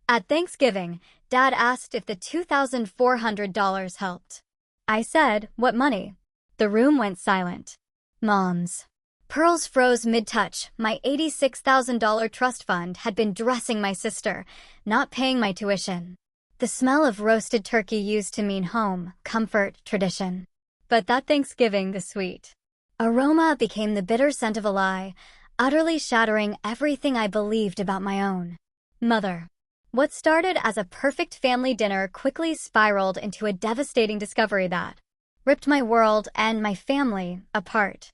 At Thanksgiving, Dad asked if the $2,400 helped. I said, "What money?" The room went silent. Mom's pearls froze mid-touch. My $86,000 trust fund had been dressing my sister, not paying my tuition. The smell of roasted turkey used to mean home, comfort, tradition. But that Thanksgiving, the sweet aroma became the bitter scent of a lie, utterly shattering everything I believed about my own mother. What started as a perfect family dinner quickly spiraled into a devastating discovery that ripped my world and my family apart.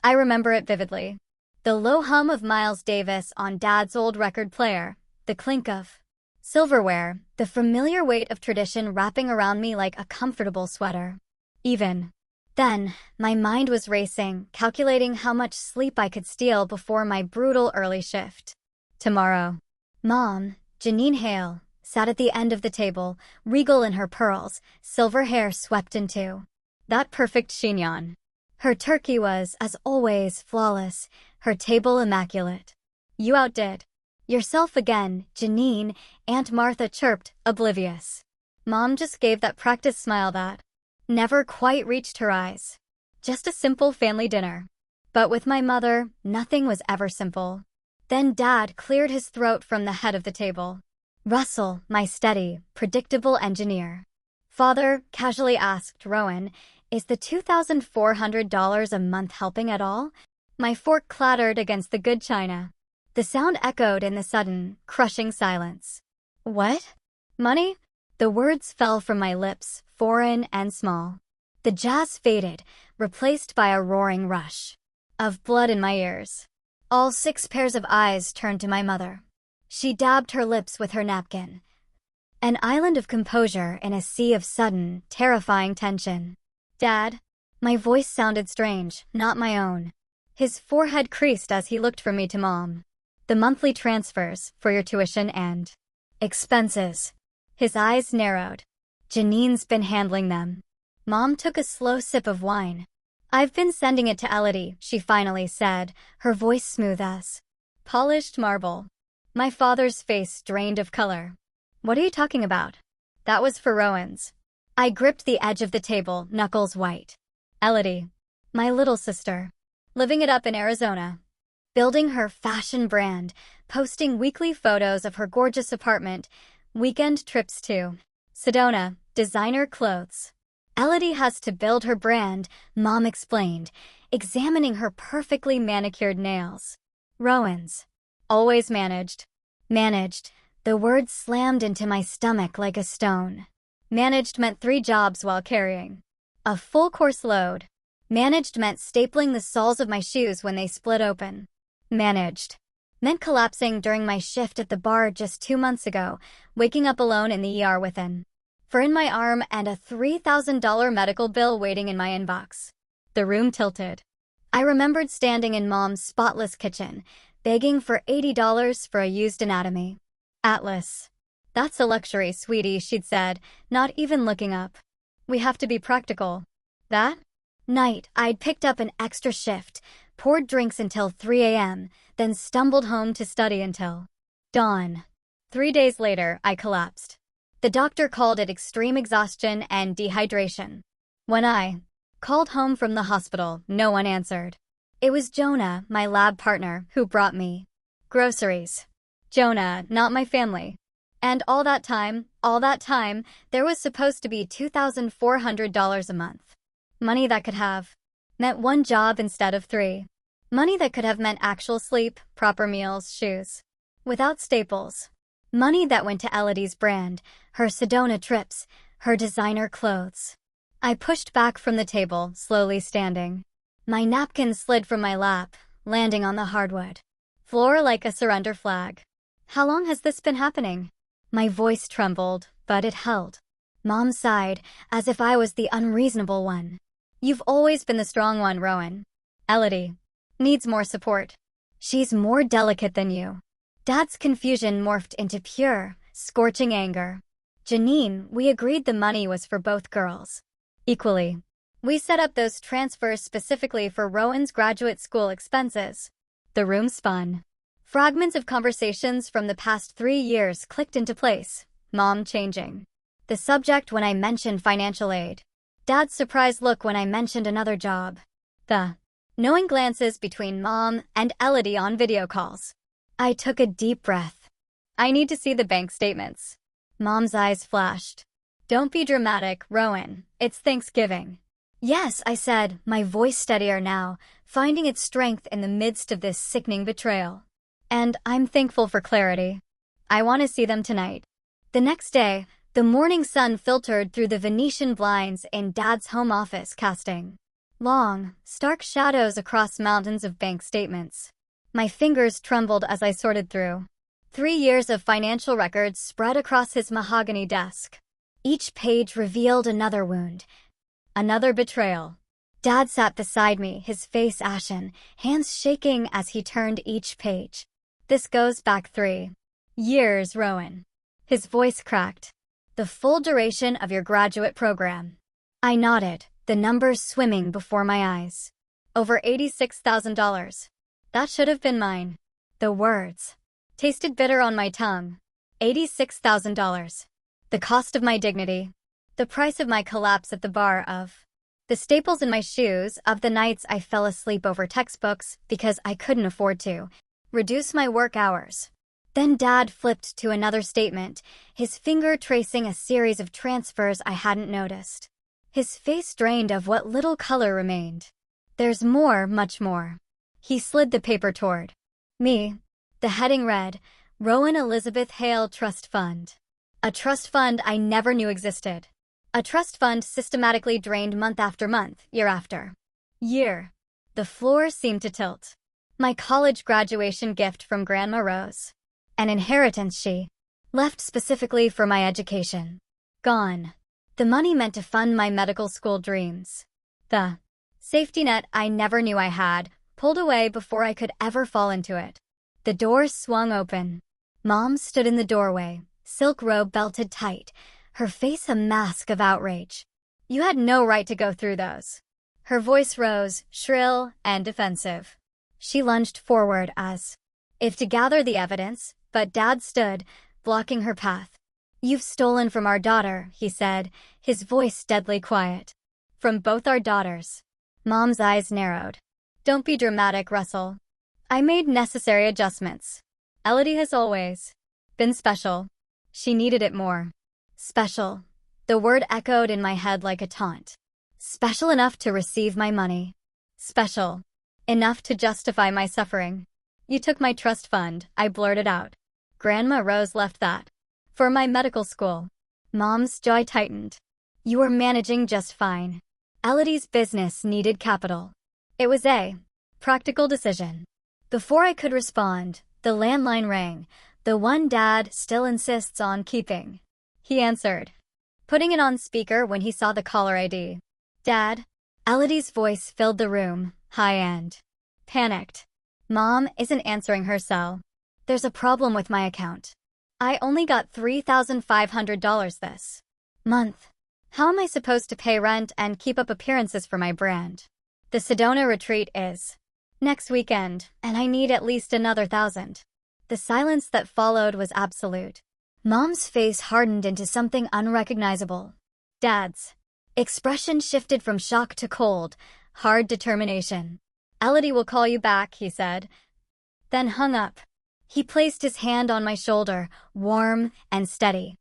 I remember it vividly. The low hum of Miles Davis on Dad's old record player, the clink of silverware, the familiar weight of tradition wrapping around me like a comfortable sweater. Even then, my mind was racing, calculating how much sleep I could steal before my brutal early shift. Tomorrow. Mom, Janine Hale, sat at the end of the table, regal in her pearls, silver hair swept into that perfect chignon. Her turkey was, as always, flawless, her table immaculate. "You outdid yourself again, Janine," Aunt Martha chirped, oblivious. Mom just gave that practice smile that never quite reached her eyes. Just a simple family dinner. But with my mother, nothing was ever simple. Then Dad cleared his throat from the head of the table. "Russell, my steady, predictable engineer." "Father," casually asked Rowan, "is the $2,400 a month helping at all?" My fork clattered against the good china. The sound echoed in the sudden, crushing silence. "What? Money?" The words fell from my lips, foreign and small. The jazz faded, replaced by a roaring rush of blood in my ears. All 6 pairs of eyes turned to my mother. She dabbed her lips with her napkin. An island of composure in a sea of sudden, terrifying tension. "Dad?" My voice sounded strange, not my own. His forehead creased as he looked from me to Mom. "The monthly transfers for your tuition and expenses." His eyes narrowed. "Janine's been handling them." Mom took a slow sip of wine. "I've been sending it to Elodie," she finally said, her voice smooth as polished marble. My father's face drained of color. "What are you talking about?" "That was for Rowan's." I gripped the edge of the table, knuckles white. "Elodie, my little sister, living it up in Arizona, building her fashion brand, posting weekly photos of her gorgeous apartment, weekend trips to Sedona, designer clothes. Elodie has to build her brand," Mom explained, examining her perfectly manicured nails. "Rowan's always managed." Managed. The word slammed into my stomach like a stone. Managed meant 3 jobs while carrying a full course load. Managed meant stapling the soles of my shoes when they split open. Managed meant collapsing during my shift at the bar just 2 months ago, waking up alone in the ER with an for in my arm and a $3,000 medical bill waiting in my inbox. The room tilted. I remembered standing in Mom's spotless kitchen, begging for $80 for a used anatomy atlas. "That's a luxury, sweetie," she'd said, not even looking up. "We have to be practical." That night, I'd picked up an extra shift, poured drinks until 3 a.m., then stumbled home to study until dawn. 3 days later, I collapsed. The doctor called it extreme exhaustion and dehydration. When I called home from the hospital, no one answered. It was Jonah, my lab partner, who brought me groceries. Jonah, not my family. And all that time, there was supposed to be $2,400 a month. Money that could have meant 1 job instead of 3. Money that could have meant actual sleep, proper meals, shoes. Without staples. Money that went to Elodie's brand, her Sedona trips, her designer clothes. I pushed back from the table, slowly standing. My napkin slid from my lap, landing on the hardwood floor like a surrender flag. "How long has this been happening?" My voice trembled, but it held. Mom sighed, as if I was the unreasonable one. "You've always been the strong one, Rowan. Elodie needs more support. She's more delicate than you." Dad's confusion morphed into pure, scorching anger. "Janine, we agreed the money was for both girls. Equally. We set up those transfers specifically for Rowan's graduate school expenses." The room spun. Fragments of conversations from the past 3 years clicked into place. Mom changing. The subject when I mentioned financial aid. Dad's surprised look when I mentioned another job. The knowing glances between Mom and Elodie on video calls. I took a deep breath. I need to see the bank statements. Mom's eyes flashed. Don't be dramatic, Rowan. It's Thanksgiving. Yes, I said, my voice steadier now, finding its strength in the midst of this sickening betrayal. And I'm thankful for clarity. I want to see them tonight. The next day, the morning sun filtered through the Venetian blinds in Dad's home office, casting long, stark shadows across mountains of bank statements. My fingers trembled as I sorted through. 3 years of financial records spread across his mahogany desk. Each page revealed another wound, another betrayal. Dad sat beside me, his face ashen, hands shaking as he turned each page. This goes back 3 years, Rowan. His voice cracked. The full duration of your graduate program. I nodded, the numbers swimming before my eyes. Over $86,000. That should have been mine. The words tasted bitter on my tongue. $86,000. The cost of my dignity. The price of my collapse at the bar, of the staples in my shoes, of the nights I fell asleep over textbooks because I couldn't afford to reduce my work hours. Then Dad flipped to another statement, his finger tracing a series of transfers I hadn't noticed. His face drained of what little color remained. There's more, much more. He slid the paper toward me. The heading read, Rowan Elizabeth Hale Trust Fund. A trust fund I never knew existed. A trust fund systematically drained month after month, year after year. The floor seemed to tilt. My college graduation gift from Grandma Rose. An inheritance she left specifically for my education. Gone. The money meant to fund my medical school dreams. The safety net I never knew I had, pulled away before I could ever fall into it. The door swung open. Mom stood in the doorway, silk robe belted tight, her face a mask of outrage. You had no right to go through those. Her voice rose, shrill and defensive. She lunged forward as if to gather the evidence, but Dad stood, blocking her path. You've stolen from our daughter, he said, his voice deadly quiet. From both our daughters. Mom's eyes narrowed. Don't be dramatic, Russell. I made necessary adjustments. Elodie has always been special. She needed it more. Special. The word echoed in my head like a taunt. Special enough to receive my money. Special enough to justify my suffering. You took my trust fund, I blurted out. Grandma Rose left that for my medical school. Mom's jaw tightened. You were managing just fine. Elodie's business needed capital. It was a practical decision. Before I could respond, the landline rang, the one Dad still insists on keeping. He answered, putting it on speaker when he saw the caller ID. Dad? Elodie's voice filled the room, high-end. Panicked. Mom isn't answering her cell. There's a problem with my account. I only got $3,500 this month. How am I supposed to pay rent and keep up appearances for my brand? The Sedona retreat is next weekend, and I need at least another $1,000. The silence that followed was absolute. Mom's face hardened into something unrecognizable. Dad's expression shifted from shock to cold, hard determination. Elodie will call you back, he said, then hung up. He placed his hand on my shoulder, warm and steady.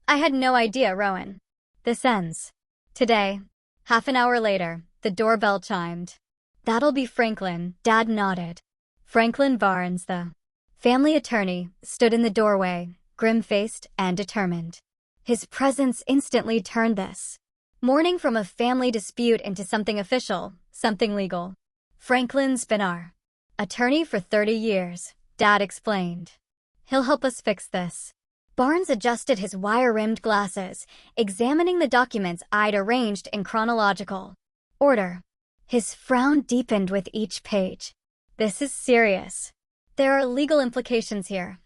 I had no idea, Rowan. This ends today. Half an hour later, the doorbell chimed. That'll be Franklin, Dad nodded. Franklin Barnes, the family attorney, stood in the doorway, grim-faced and determined. His presence instantly turned this morning from a family dispute into something official, something legal. Franklin's been our attorney for 30 years, Dad explained. He'll help us fix this. Barnes adjusted his wire-rimmed glasses, examining the documents I'd arranged in chronological order. His frown deepened with each page. This is serious. There are legal implications here.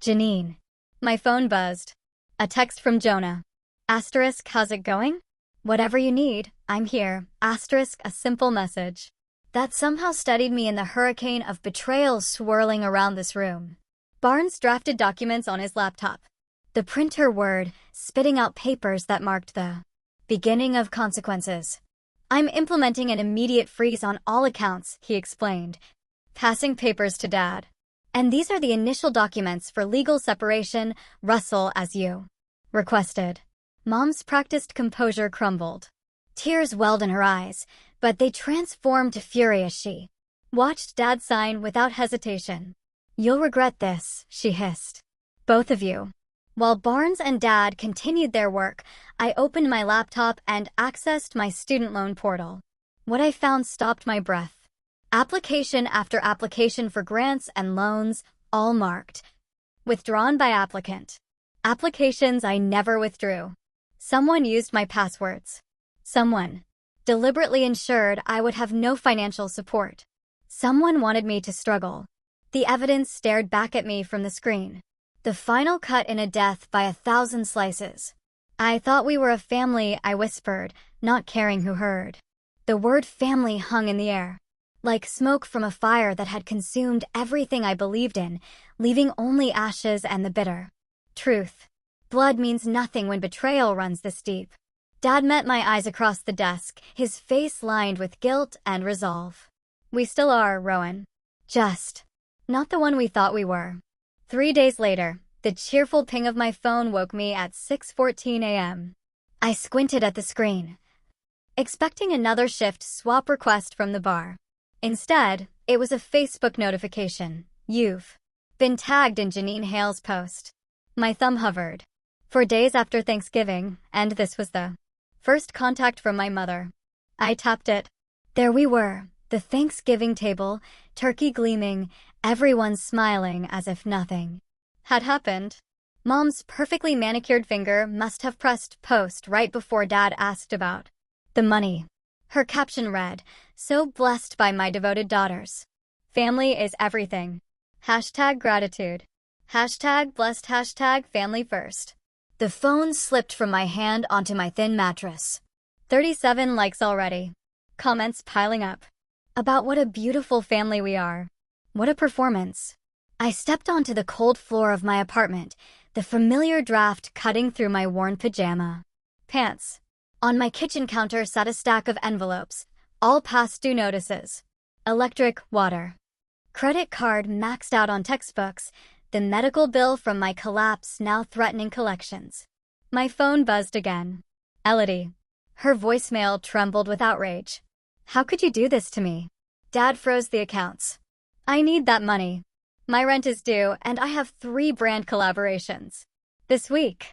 Janine. My phone buzzed. A text from Jonah. Asterisk, how's it going? Whatever you need, I'm here. Asterisk, a simple message. that somehow steadied me in the hurricane of betrayals swirling around this room. Barnes drafted documents on his laptop. The printer whirred, spitting out papers that marked the beginning of consequences. "I'm implementing an immediate freeze on all accounts," he explained, passing papers to Dad. "And these are the initial documents for legal separation, Russell, as you requested." Mom's practiced composure crumbled. Tears welled in her eyes, but they transformed to fury as she watched Dad sign without hesitation. "You'll regret this," she hissed. "Both of you." While Barnes and Dad continued their work, I opened my laptop and accessed my student loan portal. What I found stopped my breath. Application after application for grants and loans, all marked withdrawn by applicant. Applications I never withdrew. Someone used my passwords. Someone deliberately ensured I would have no financial support. Someone wanted me to struggle. The evidence stared back at me from the screen. The final cut in a death by 1,000 slices. "I thought we were a family," I whispered, not caring who heard. The word family hung in the air, like smoke from a fire that had consumed everything I believed in, leaving only ashes and the bitter truth. Blood means nothing when betrayal runs this deep. Dad met my eyes across the desk, his face lined with guilt and resolve. "We still are, Rowan. Just not the one we thought we were." 3 days later, the cheerful ping of my phone woke me at 6:14 a.m. I squinted at the screen, expecting another shift swap request from the bar. Instead, it was a Facebook notification. "You've been tagged in Janine Hale's post." My thumb hovered. For days after Thanksgiving, and this was the first contact from my mother. I tapped it. There we were, the Thanksgiving table, turkey gleaming, everyone smiling as if nothing had happened. Mom's perfectly manicured finger must have pressed post right before Dad asked about the money. Her caption read, "So blessed by my devoted daughters. Family is everything. #gratitude. #blessed. #family first." The phone slipped from my hand onto my thin mattress. 37 likes already. Comments piling up. About what a beautiful family we are. What a performance. I stepped onto the cold floor of my apartment, the familiar draft cutting through my worn pajama pants. On my kitchen counter sat a stack of envelopes, all past due notices. Electric, water. Credit card maxed out on textbooks, the medical bill from my collapse now threatening collections. My phone buzzed again. Elodie. Her voicemail trembled with outrage. "How could you do this to me?" Dad froze the accounts. "I need that money. My rent is due, and I have 3 brand collaborations this week.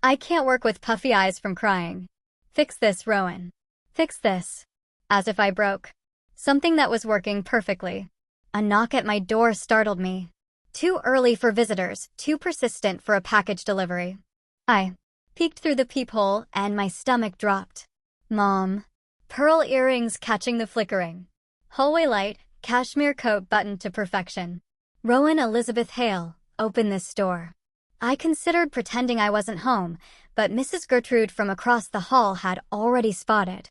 I can't work with puffy eyes from crying. Fix this, Rowan. Fix this." As if I broke something that was working perfectly. A knock at my door startled me. Too early for visitors, too persistent for a package delivery. I peeked through the peephole, and my stomach dropped. Mom. Pearl earrings catching the flickering hallway light, cashmere coat buttoned to perfection. "Rowan Elizabeth Hale, open this door." I considered pretending I wasn't home, but Mrs. Gertrude from across the hall had already spotted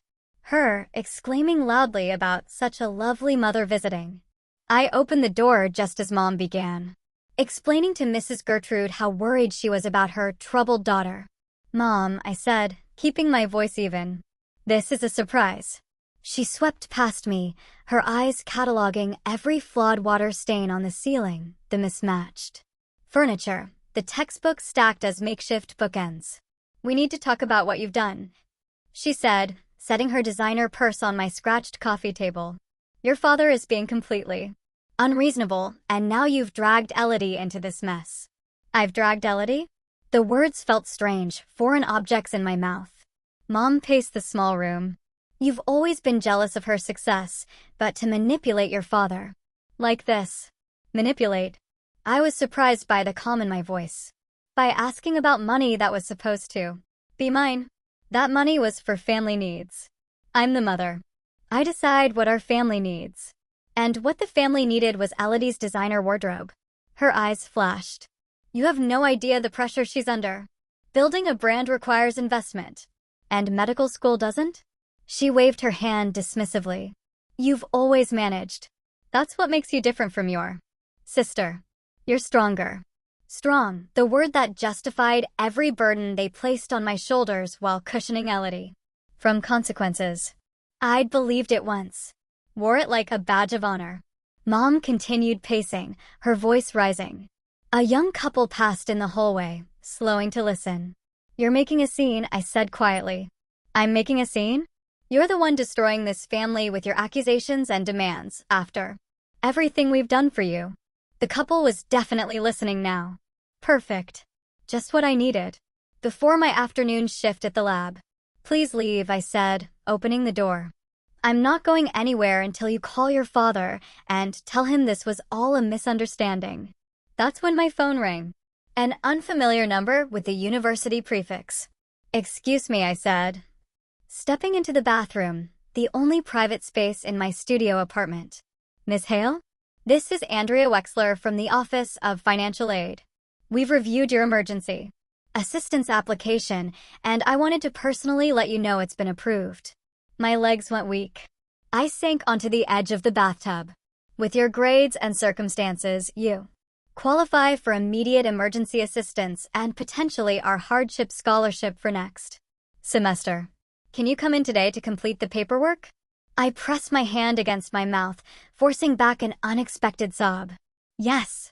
her, exclaiming loudly about such a lovely mother visiting. I opened the door just as Mom began, explaining to Mrs. Gertrude how worried she was about her troubled daughter. "Mom," I said, keeping my voice even. "This is a surprise." She swept past me, her eyes cataloging every flawed water stain on the ceiling, the mismatched furniture, the textbooks stacked as makeshift bookends. "We need to talk about what you've done," she said, setting her designer purse on my scratched coffee table. "Your father is being completely unreasonable, and now you've dragged Elodie into this mess." "I've dragged Elodie?" The words felt strange, foreign objects in my mouth. Mom paced the small room. "You've always been jealous of her success, but to manipulate your father. Like this." Manipulate? I was surprised by the calm in my voice. By asking about money that was supposed to be mine. That money was for family needs. I'm the mother. I decide what our family needs. And what the family needed was Elodie's designer wardrobe. Her eyes flashed. "You have no idea the pressure she's under. Building a brand requires investment. And medical school doesn't?" She waved her hand dismissively. You've always managed. That's what makes you different from your sister. You're stronger. Strong, the word that justified every burden they placed on my shoulders while cushioning Elodie from consequences. I'd believed it once. Wore it like a badge of honor. Mom continued pacing, her voice rising. A young couple passed in the hallway, slowing to listen. You're making a scene, I said quietly. I'm making a scene? You're the one destroying this family with your accusations and demands after everything we've done for you. The couple was definitely listening now. Perfect. Just what I needed. Before my afternoon shift at the lab. Please leave, I said, opening the door. I'm not going anywhere until you call your father and tell him this was all a misunderstanding. That's when my phone rang. An unfamiliar number with the university prefix. Excuse me, I said. Stepping into the bathroom, the only private space in my studio apartment. Miss Hale? This is Andrea Wexler from the Office of Financial Aid. We've reviewed your emergency assistance application, and I wanted to personally let you know it's been approved. My legs went weak. I sank onto the edge of the bathtub. With your grades and circumstances, you qualify for immediate emergency assistance and potentially our hardship scholarship for next semester. Can you come in today to complete the paperwork? I pressed my hand against my mouth, forcing back an unexpected sob. Yes,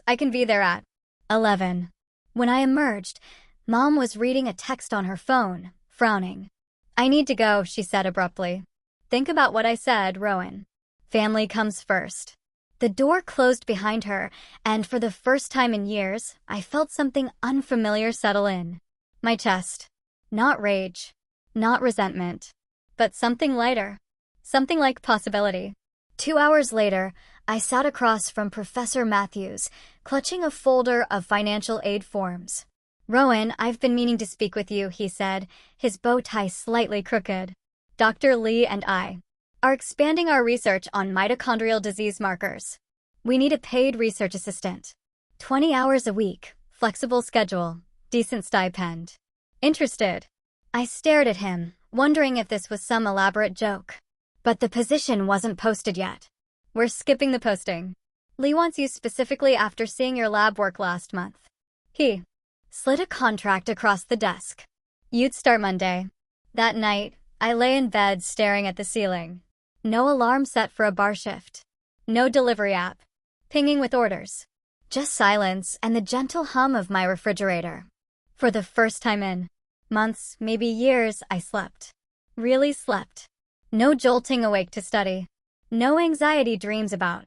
I can be there at 11. When I emerged, Mom was reading a text on her phone, frowning. I need to go, she said abruptly. Think about what I said, Rowan. Family comes first. The door closed behind her, and for the first time in years, I felt something unfamiliar settle in my chest. Not rage, not resentment, but something lighter, something like possibility. 2 hours later, I sat across from Professor Matthews, clutching a folder of financial aid forms. Rowan, I've been meaning to speak with you, he said, his bow tie slightly crooked. Dr. Lee and I are expanding our research on mitochondrial disease markers. We need a paid research assistant. 20 hours a week, flexible schedule, decent stipend. Interested? I stared at him, wondering if this was some elaborate joke. But the position wasn't posted yet. We're skipping the posting. Lee wants you specifically after seeing your lab work last month. He slid a contract across the desk. You'd start Monday. That night, I lay in bed staring at the ceiling. No alarm set for a bar shift. No delivery app. Pinging with orders. Just silence and the gentle hum of my refrigerator. For the first time in months, maybe years, I slept. Really slept. No jolting awake to study. No anxiety dreams about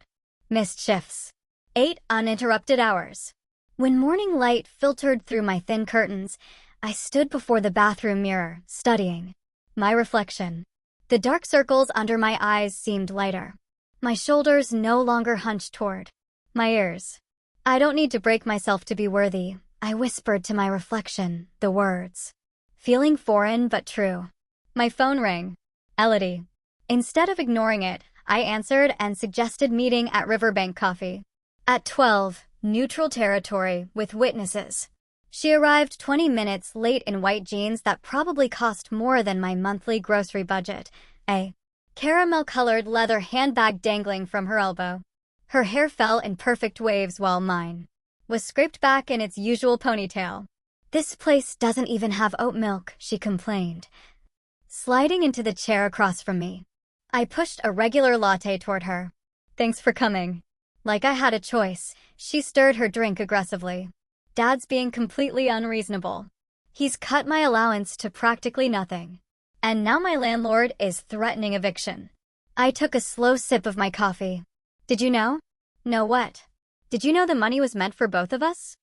missed shifts. 8 uninterrupted hours. When morning light filtered through my thin curtains, I stood before the bathroom mirror, studying my reflection. The dark circles under my eyes seemed lighter. My shoulders no longer hunched toward my ears. I don't need to break myself to be worthy, I whispered to my reflection, the words. Feeling foreign but true. My phone rang. Elodie. Instead of ignoring it, I answered and suggested meeting at Riverbank Coffee. At 12, neutral territory with witnesses. She arrived 20 minutes late in white jeans that probably cost more than my monthly grocery budget, a caramel-colored leather handbag dangling from her elbow. Her hair fell in perfect waves while mine was scraped back in its usual ponytail. This place doesn't even have oat milk, she complained, sliding into the chair across from me. I pushed a regular latte toward her. Thanks for coming. Like I had a choice, she stirred her drink aggressively. Dad's being completely unreasonable. He's cut my allowance to practically nothing. And now my landlord is threatening eviction. I took a slow sip of my coffee. Did you know? Know what? Did you know the money was meant for both of us?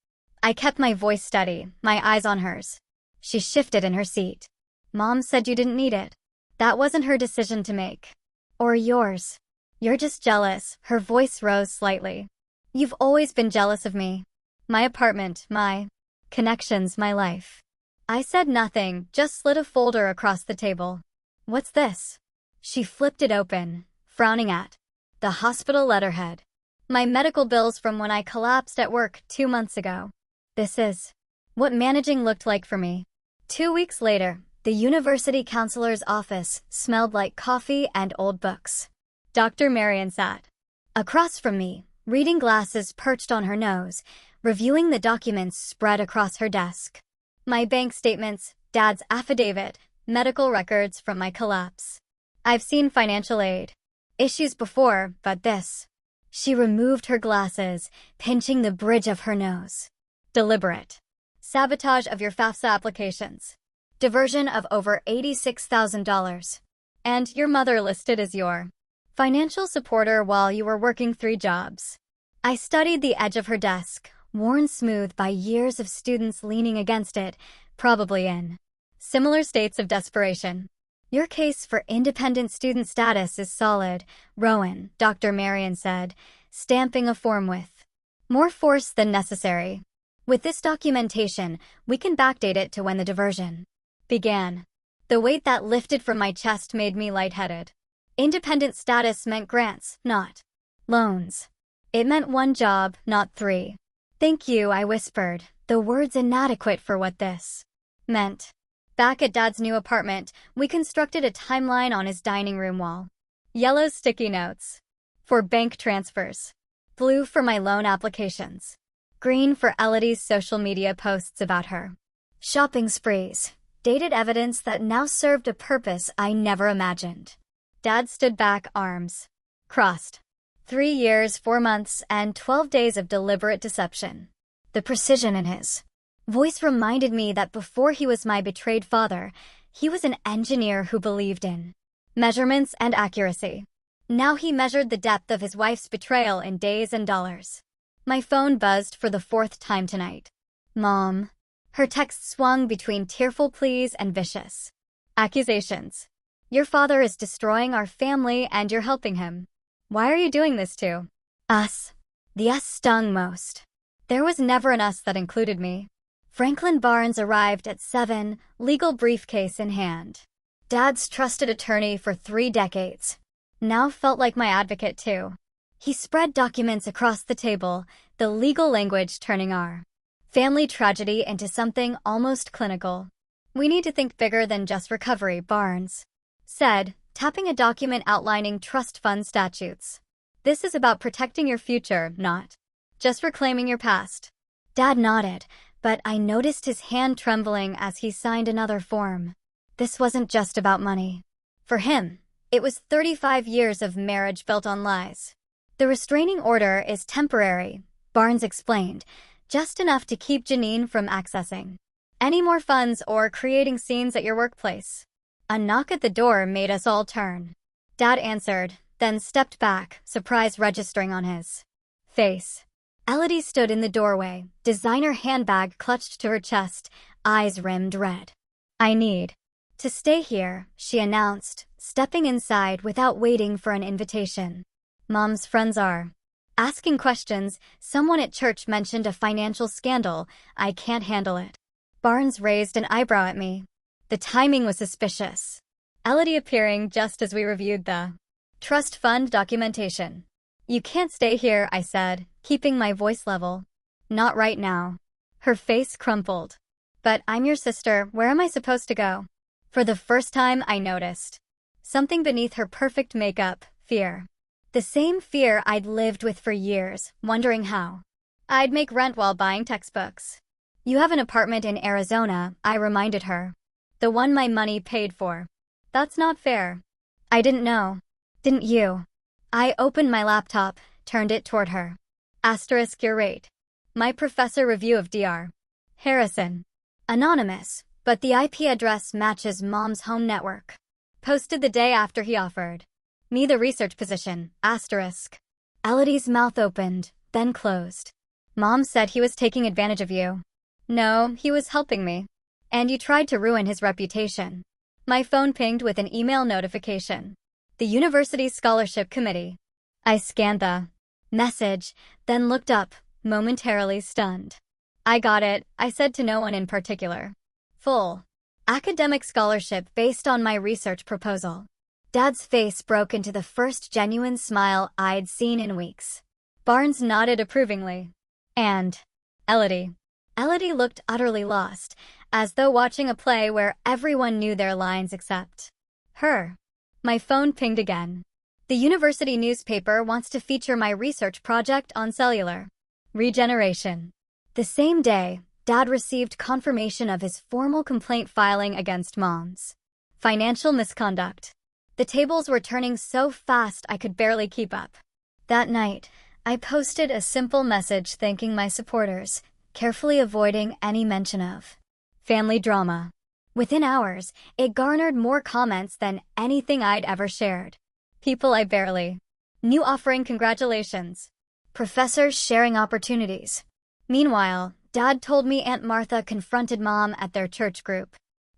I kept my voice steady, my eyes on hers. She shifted in her seat. Mom said you didn't need it. That wasn't her decision to make. Or yours. You're just jealous, her voice rose slightly. You've always been jealous of me. My apartment, my connections, my life. I said nothing, just slid a folder across the table. What's this? She flipped it open, frowning at the hospital letterhead. My medical bills from when I collapsed at work 2 months ago. This is what managing looked like for me. 2 weeks later, The university counselor's office smelled like coffee and old books. Dr. Marion sat across from me, reading glasses perched on her nose, reviewing the documents spread across her desk. My bank statements, Dad's affidavit, medical records from my collapse. I've seen financial aid issues before, but this. She removed her glasses, pinching the bridge of her nose. Deliberate sabotage of your FAFSA applications. Diversion of over $86,000. And your mother listed as your financial supporter while you were working 3 jobs. I studied the edge of her desk, worn smooth by years of students leaning against it, probably in similar states of desperation. Your case for independent student status is solid, Rowan, Dr. Marion said, stamping a form with more force than necessary. With this documentation, we can backdate it to when the diversion began. The weight that lifted from my chest made me lightheaded. Independent status meant grants, not loans. It meant 1 job, not 3. Thank you, I whispered, the words inadequate for what this meant. Back at Dad's new apartment, we constructed a timeline on his dining room wall. Yellow sticky notes for bank transfers. Blue for my loan applications. Green for Elodie's social media posts about her shopping sprees. Dated evidence that now served a purpose I never imagined. Dad stood back, arms crossed. 3 years, 4 months, and 12 days of deliberate deception. The precision in his voice reminded me that before he was my betrayed father, he was an engineer who believed in measurements and accuracy. Now he measured the depth of his wife's betrayal in days and dollars. My phone buzzed for the 4th time tonight. Mom. Her text swung between tearful pleas and vicious accusations. Your father is destroying our family and you're helping him. Why are you doing this to us? The us stung most. There was never an us that included me. Franklin Barnes arrived at 7, legal briefcase in hand. Dad's trusted attorney for 3 decades. Now felt like my advocate too. He spread documents across the table, the legal language turning our family tragedy into something almost clinical. We need to think bigger than just recovery, Barnes said, tapping a document outlining trust fund statutes. This is about protecting your future, not just reclaiming your past. Dad nodded, but I noticed his hand trembling as he signed another form. This wasn't just about money. For him, it was 35 years of marriage built on lies. The restraining order is temporary, Barnes explained, just enough to keep Janine from accessing any more funds or creating scenes at your workplace. A knock at the door made us all turn. Dad answered, then stepped back, surprise registering on his face. Elodie stood in the doorway, designer handbag clutched to her chest, eyes rimmed red. I need to stay here, she announced, stepping inside without waiting for an invitation. Mom's friends are asking questions. Someone at church mentioned a financial scandal. I can't handle it. Barnes raised an eyebrow at me. The timing was suspicious. Elodie appearing just as we reviewed the trust fund documentation. You can't stay here, I said, keeping my voice level. Not right now. Her face crumpled. But I'm your sister, where am I supposed to go? For the first time I noticed something beneath her perfect makeup, fear. The same fear I'd lived with for years, wondering how I'd make rent while buying textbooks. You have an apartment in Arizona, I reminded her. The one my money paid for. That's not fair. I didn't know. Didn't you? I opened my laptop, turned it toward her. Asterisk your rate. My professor review of Dr. Harrison. Anonymous, but the IP address matches Mom's home network. Posted the day after he offered me the research position, asterisk. Elodie's mouth opened, then closed. Mom said he was taking advantage of you. No, he was helping me. And you tried to ruin his reputation. My phone pinged with an email notification. The university scholarship committee. I scanned the message, then looked up, momentarily stunned. I got it, I said to no one in particular. Full academic scholarship based on my research proposal. Dad's face broke into the first genuine smile I'd seen in weeks. Barnes nodded approvingly. And Elodie. Elodie looked utterly lost, as though watching a play where everyone knew their lines except her. My phone pinged again. The university newspaper wants to feature my research project on cellular regeneration. The same day, Dad received confirmation of his formal complaint filing against Mom's financial misconduct. The tables were turning so fast I could barely keep up. That night, I posted a simple message thanking my supporters, carefully avoiding any mention of family drama. Within hours, it garnered more comments than anything I'd ever shared. People I barely knew offering congratulations. Professors sharing opportunities. Meanwhile, Dad told me Aunt Martha confronted Mom at their church group.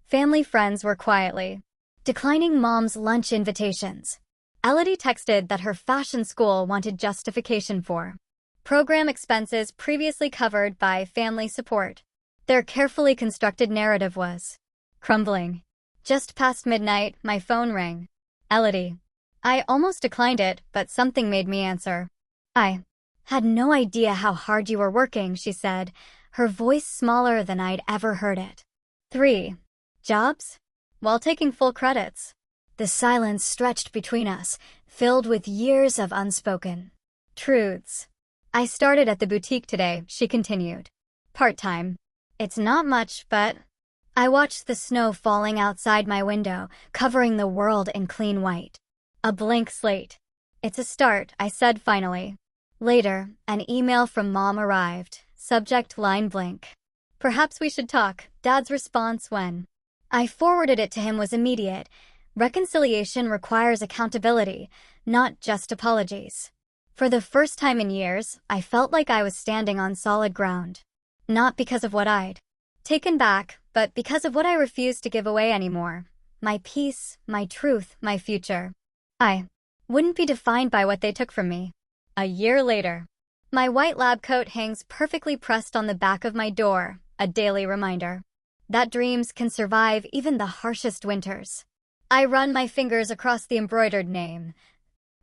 Family friends were quietly declining Mom's lunch invitations. Elodie texted that her fashion school wanted justification for program expenses previously covered by family support. Their carefully constructed narrative was crumbling. Just past midnight, my phone rang. Elodie. I almost declined it, but something made me answer. I had no idea how hard you were working, she said, her voice smaller than I'd ever heard it. 3 jobs? While taking full credits. The silence stretched between us, filled with years of unspoken truths. I started at the boutique today, she continued. Part-time. It's not much, but I watched the snow falling outside my window, covering the world in clean white. A blank slate. It's a start, I said finally. Later, an email from Mom arrived, subject line blank. Perhaps we should talk. Dad's response when I forwarded it to him was immediate. Reconciliation requires accountability, not just apologies. For the first time in years, I felt like I was standing on solid ground. Not because of what I'd taken back, but because of what I refused to give away anymore. My peace, my truth, my future. I wouldn't be defined by what they took from me. A year later, my white lab coat hangs perfectly pressed on the back of my door, a daily reminder that dreams can survive even the harshest winters. I run my fingers across the embroidered name.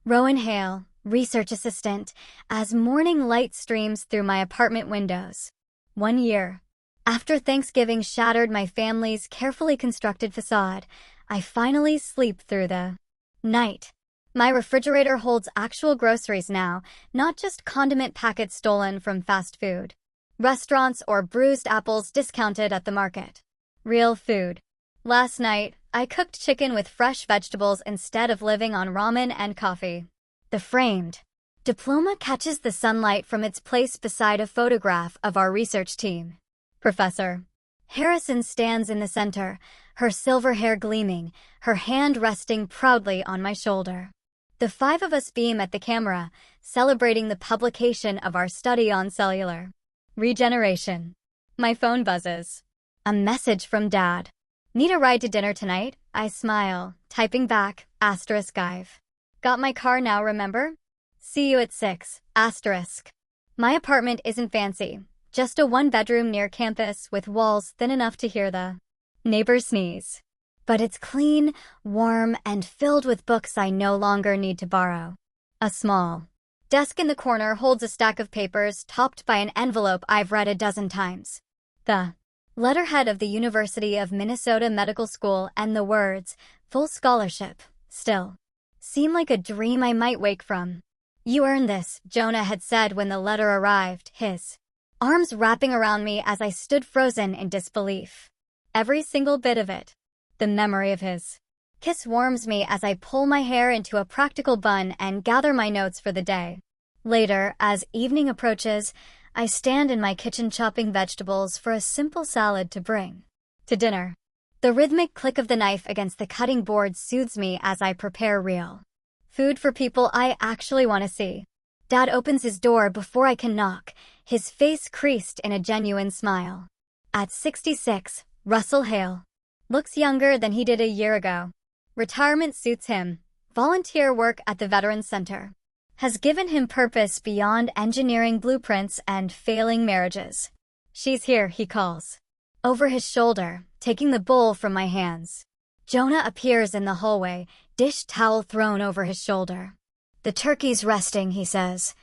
Rowan Hale, research assistant, as morning light streams through my apartment windows. 1 year. After Thanksgiving shattered my family's carefully constructed facade, I finally sleep through the night. My refrigerator holds actual groceries now, not just condiment packets stolen from fast food restaurants or bruised apples discounted at the market. Real food. Last night, I cooked chicken with fresh vegetables instead of living on ramen and coffee. The framed diploma catches the sunlight from its place beside a photograph of our research team. Professor Harrison stands in the center, her silver hair gleaming, her hand resting proudly on my shoulder. The 5 of us beam at the camera, celebrating the publication of our study on cellular regeneration. My phone buzzes. A message from Dad. Need a ride to dinner tonight? I smile, typing back, *I've got my car now, remember? See you at 6, *. My apartment isn't fancy, just a 1-bedroom near campus with walls thin enough to hear the neighbors sneeze. But it's clean, warm, and filled with books I no longer need to borrow. A small desk in the corner holds a stack of papers topped by an envelope I've read a dozen times. The letterhead of the University of Minnesota Medical School and the words, "Full scholarship," still seem like a dream I might wake from. You earned this, Jonah had said when the letter arrived, his arms wrapping around me as I stood frozen in disbelief. Every single bit of it. The memory of his kiss warms me as I pull my hair into a practical bun and gather my notes for the day. Later, as evening approaches, I stand in my kitchen chopping vegetables for a simple salad to bring to dinner. The rhythmic click of the knife against the cutting board soothes me as I prepare real food for people I actually want to see. Dad opens his door before I can knock, his face creased in a genuine smile. At 66, Russell Hale looks younger than he did a year ago. Retirement suits him. Volunteer work at the Veterans Center has given him purpose beyond engineering blueprints and failing marriages. She's here, he calls. Over his shoulder, taking the bowl from my hands. Jonah appears in the hallway, dish towel thrown over his shoulder. The turkey's resting, he says,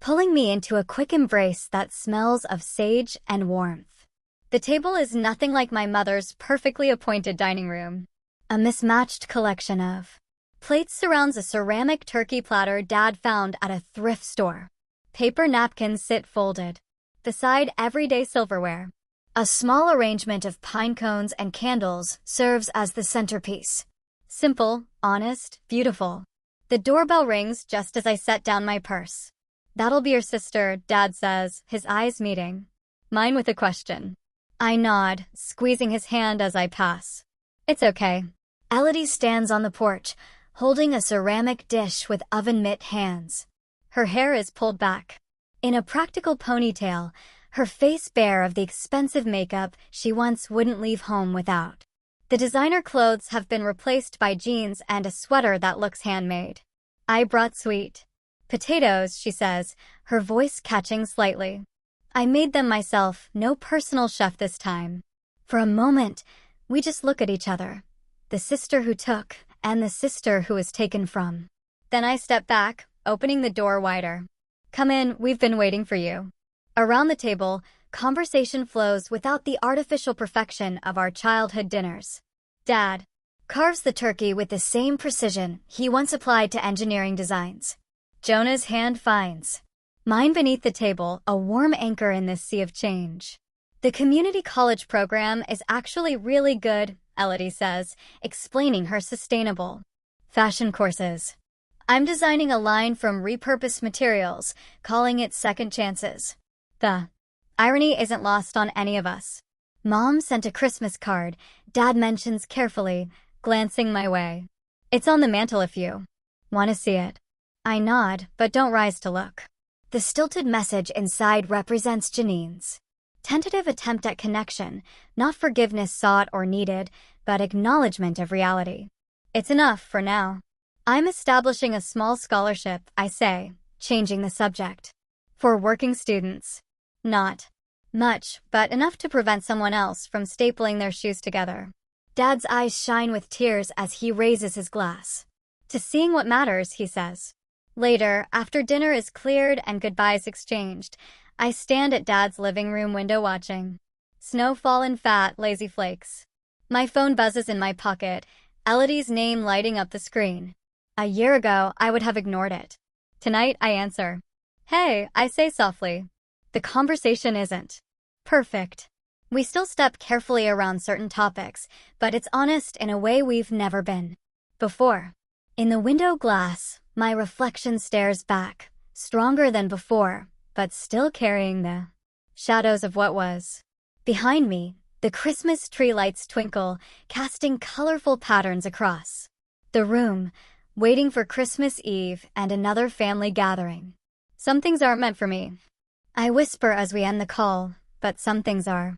pulling me into a quick embrace that smells of sage and warmth. The table is nothing like my mother's perfectly appointed dining room. A mismatched collection of plates surrounds a ceramic turkey platter Dad found at a thrift store. Paper napkins sit folded beside everyday silverware. A small arrangement of pine cones and candles serves as the centerpiece. Simple, honest, beautiful. The doorbell rings just as I set down my purse. "That'll be your sister," Dad says, his eyes meeting mine with a question. I nod, squeezing his hand as I pass. "It's okay." Elodie stands on the porch, holding a ceramic dish with oven-mitt hands. Her hair is pulled back in a practical ponytail, her face bare of the expensive makeup she once wouldn't leave home without. The designer clothes have been replaced by jeans and a sweater that looks handmade. "I brought sweet potatoes," she says, her voice catching slightly. "I made them myself, no personal chef this time." For a moment, we just look at each other. The sister who took, and the sister who was taken from. Then I step back, opening the door wider. "Come in, we've been waiting for you." Around the table, conversation flows without the artificial perfection of our childhood dinners. Dad carves the turkey with the same precision he once applied to engineering designs. Jonah's hand finds mine beneath the table, a warm anchor in this sea of change. "The community college program is actually really good," Elodie says, explaining her sustainable fashion courses. "I'm designing a line from repurposed materials, calling it Second Chances." The irony isn't lost on any of us. "Mom sent a Christmas card," Dad mentions carefully, glancing my way. "It's on the mantel if you want to see it." I nod, but don't rise to look. The stilted message inside represents Janine's tentative attempt at connection, not forgiveness sought or needed, but acknowledgement of reality. "It's enough for now. I'm establishing a small scholarship," I say, changing the subject. "For working students. Not much, but enough to prevent someone else from stapling their shoes together." Dad's eyes shine with tears as he raises his glass. "To seeing what matters," he says. Later, after dinner is cleared and goodbyes exchanged, I stand at Dad's living room window watching snow fall in fat, lazy flakes. My phone buzzes in my pocket, Elodie's name lighting up the screen. A year ago, I would have ignored it. Tonight, I answer. "Hey," I say softly. The conversation isn't perfect. We still step carefully around certain topics, but it's honest in a way we've never been before. In the window glass, my reflection stares back, stronger than before, but still carrying the shadows of what was. Behind me, the Christmas tree lights twinkle, casting colorful patterns across the room, waiting for Christmas Eve and another family gathering. Some things aren't meant for me, I whisper as we end the call, but some things are.